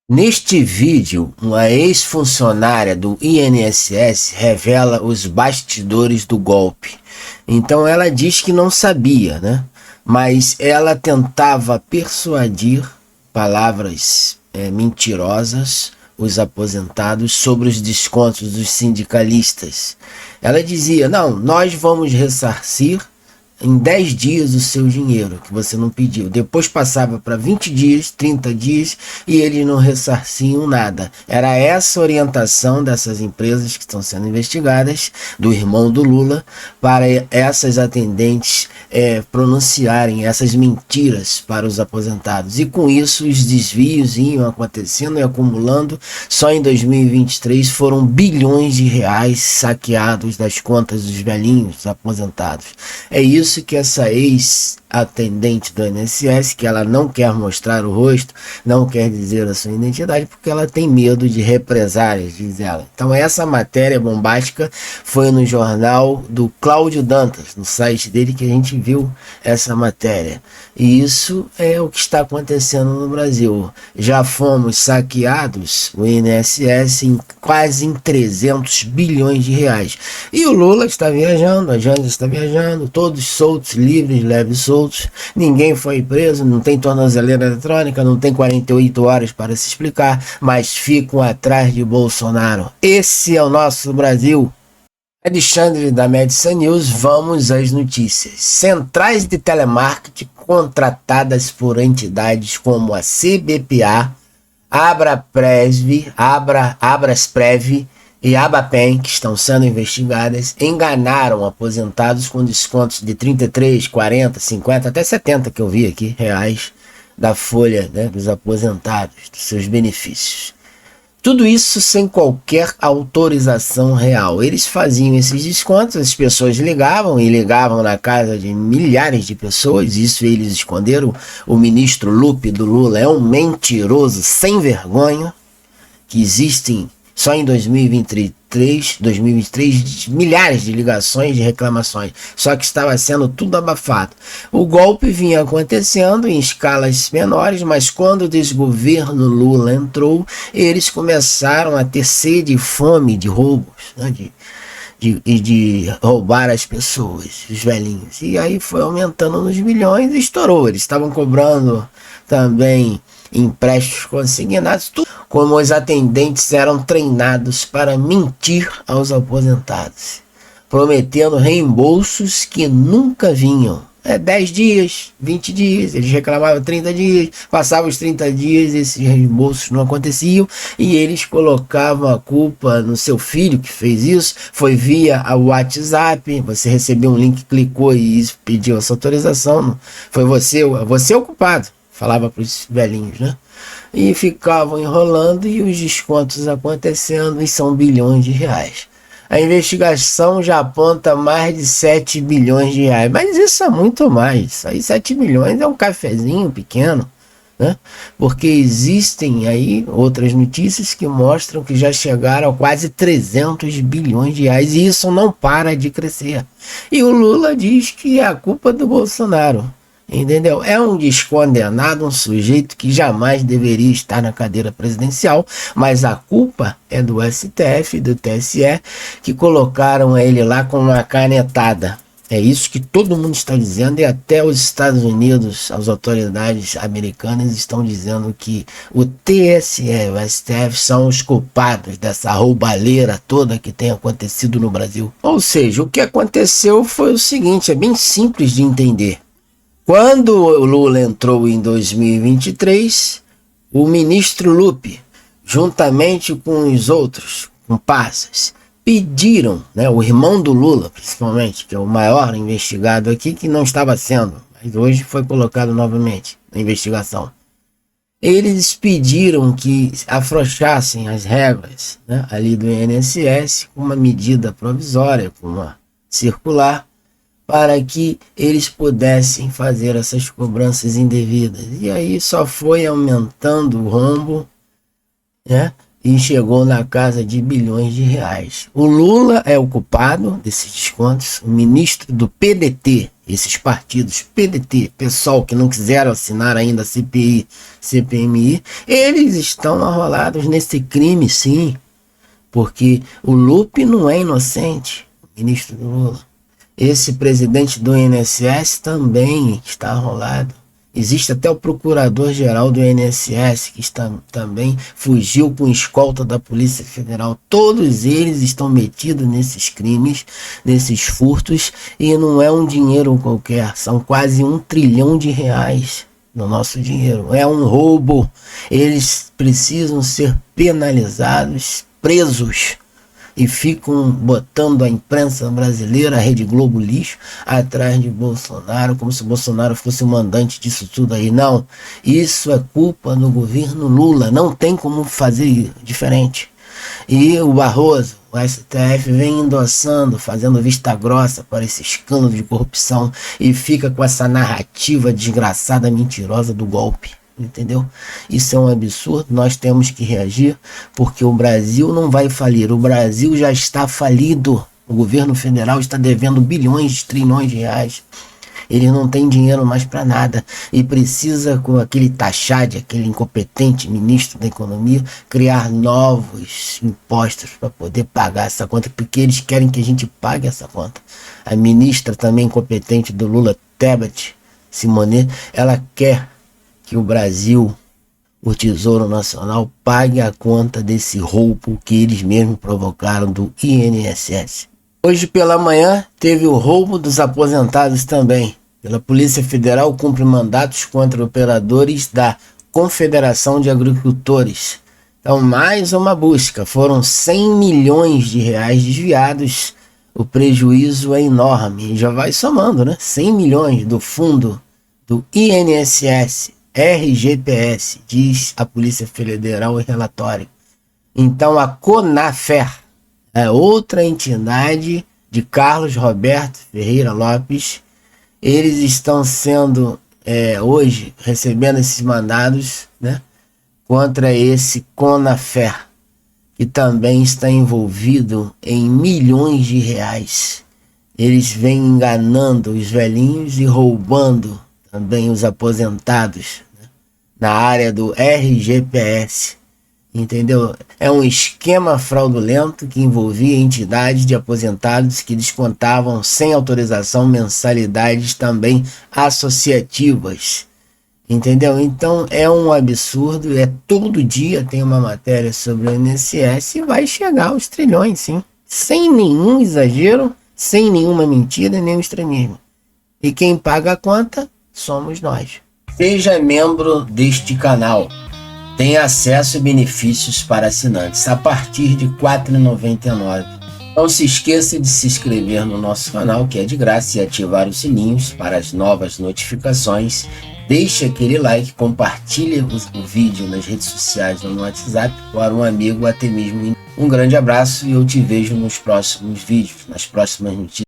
Neste vídeo, uma ex-funcionária do INSS revela os bastidores do golpe. Então ela diz que não sabia, né? Mas ela tentava persuadir, palavras mentirosas, os aposentados sobre os descontos dos sindicalistas. Ela dizia: não, nós vamos ressarcir em 10 dias o seu dinheiro que você não pediu. Depois passava para 20 dias, 30 dias e eles não ressarciam nada. Era essa orientação dessas empresas que estão sendo investigadas, do irmão do Lula, para essas atendentes pronunciarem essas mentiras para os aposentados. E com isso os desvios iam acontecendo e acumulando. Só em 2023 foram bilhões de reais saqueados das contas dos velhinhos aposentados. É isso que essa ex-atendente do INSS, que ela não quer mostrar o rosto, não quer dizer a sua identidade, porque ela tem medo de represálias, diz ela. Então essa matéria bombástica foi no jornal do Cláudio Dantas, no site dele, que a gente viu essa matéria. E isso é o que está acontecendo no Brasil. Já fomos saqueados, o INSS, quase em 300 bilhões de reais. E o Lula está viajando, a Janja está viajando, todos soltos, livres, leves, soltos. Ninguém foi preso, não tem tornozeleira eletrônica, não tem 48 horas para se explicar, mas ficam atrás de Bolsonaro. Esse é o nosso Brasil. Alexandre da Medicine News, vamos às notícias. Centrais de telemarketing contratadas por entidades como a CBPA, Abrasprev e Abapen, que estão sendo investigadas, enganaram aposentados com descontos de 33, 40, 50, até 70 que eu vi aqui, reais, da folha, né, dos aposentados, dos seus benefícios. Tudo isso sem qualquer autorização real. Eles faziam esses descontos, as pessoas ligavam e ligavam na casa de milhares de pessoas, isso eles esconderam. O ministro Lupe do Lula é um mentiroso sem vergonha, que existem só em 2023, milhares de ligações, de reclamações, só que estava sendo tudo abafado. O golpe vinha acontecendo em escalas menores, mas quando o desgoverno Lula entrou, eles começaram a ter sede e fome de roubos, né, de roubar as pessoas, os velhinhos. E aí foi aumentando nos milhões e estourou. Eles estavam cobrando também empréstimos consignados, tudo. Como os atendentes eram treinados para mentir aos aposentados, prometendo reembolsos que nunca vinham. 10 dias, 20 dias, eles reclamavam 30 dias, passavam os 30 dias, esses reembolsos não aconteciam e eles colocavam a culpa no seu filho que fez isso. Foi via o WhatsApp, você recebeu um link, clicou e pediu essa autorização, foi você é o culpado, falava para os velhinhos, né? E ficavam enrolando e os descontos acontecendo, e são bilhões de reais. A investigação já aponta mais de 7 bilhões de reais, mas isso é muito mais. Isso aí, 7 milhões é um cafezinho pequeno, né? Porque existem aí outras notícias que mostram que já chegaram a quase 300 bilhões de reais e isso não para de crescer. E o Lula diz que é a culpa do Bolsonaro. Entendeu? É um descondenado, um sujeito que jamais deveria estar na cadeira presidencial, mas a culpa é do STF, do TSE, que colocaram ele lá com uma canetada. É isso que todo mundo está dizendo, e até os Estados Unidos, as autoridades americanas estão dizendo que o TSE e o STF são os culpados dessa roubalheira toda que tem acontecido no Brasil. Ou seja, o que aconteceu foi o seguinte, é bem simples de entender. Quando o Lula entrou em 2023, o ministro Lupe, juntamente com os outros comparsas, pediram, né, o irmão do Lula, principalmente, que é o maior investigado aqui, que não estava sendo, mas hoje foi colocado novamente na investigação. Eles pediram que afrouxassem as regras, né, ali do INSS, com uma medida provisória, com uma circular, para que eles pudessem fazer essas cobranças indevidas. E aí só foi aumentando o rombo, né? E chegou na casa de bilhões de reais. O Lula é o culpado desses descontos, o ministro do PDT esses partidos, PDT, PSOL, que não quiseram assinar ainda a CPI, CPMI, eles estão arrolados nesse crime, sim, porque o Lupe não é inocente, o ministro do Lula. Esse presidente do INSS também está arrolado. Existe até o procurador-geral do INSS que também fugiu com escolta da Polícia Federal. Todos eles estão metidos nesses crimes, nesses furtos, e não é um dinheiro qualquer, são quase R$1 trilhão do nosso dinheiro. É um roubo. Eles precisam ser penalizados, presos. E ficam botando a imprensa brasileira, a Rede Globo lixo, atrás de Bolsonaro, como se Bolsonaro fosse o mandante disso tudo aí. Não, isso é culpa do governo Lula, não tem como fazer diferente. E o Barroso, o STF, vem endossando, fazendo vista grossa para esse escândalo de corrupção e fica com essa narrativa desgraçada, mentirosa do golpe. Entendeu? Isso é um absurdo, nós temos que reagir, porque o Brasil não vai falir, o Brasil já está falido, o governo federal está devendo bilhões de trilhões de reais, ele não tem dinheiro mais para nada e precisa, com aquele Tachad, aquele incompetente ministro da economia, criar novos impostos para poder pagar essa conta, porque eles querem que a gente pague essa conta. A ministra também incompetente do Lula, Tebet Simone, ela quer que o Brasil, o Tesouro Nacional, pague a conta desse roubo que eles mesmos provocaram do INSS. Hoje pela manhã teve o roubo dos aposentados também. Pela Polícia Federal cumpre mandatos contra operadores da Confederação de Agricultores. Então mais uma busca, foram 100 milhões de reais desviados, o prejuízo é enorme, já vai somando, né? 100 milhões do fundo do INSS, RGPS, diz a Polícia Federal em relatório. Então a CONAFER é outra entidade de Carlos Roberto Ferreira Lopes. Eles estão sendo hoje recebendo esses mandados, né, contra esse CONAFER, que também está envolvido em milhões de reais. Eles vêm enganando os velhinhos e roubando também os aposentados, né, na área do RGPS, entendeu? É um esquema fraudulento que envolvia entidades de aposentados que descontavam sem autorização mensalidades também associativas, entendeu? Então é um absurdo, todo dia tem uma matéria sobre o INSS e vai chegar aos trilhões, sim, sem nenhum exagero, sem nenhuma mentira, nenhum extremismo. E quem paga a conta somos nós. Seja membro deste canal. Tem acesso e benefícios para assinantes a partir de R$ 4,99. Não se esqueça de se inscrever no nosso canal, que é de graça, e ativar os sininhos para as novas notificações. Deixe aquele like, compartilhe o vídeo nas redes sociais ou no WhatsApp para um amigo, até mesmo. Um grande abraço e eu te vejo nos próximos vídeos, nas próximas notícias.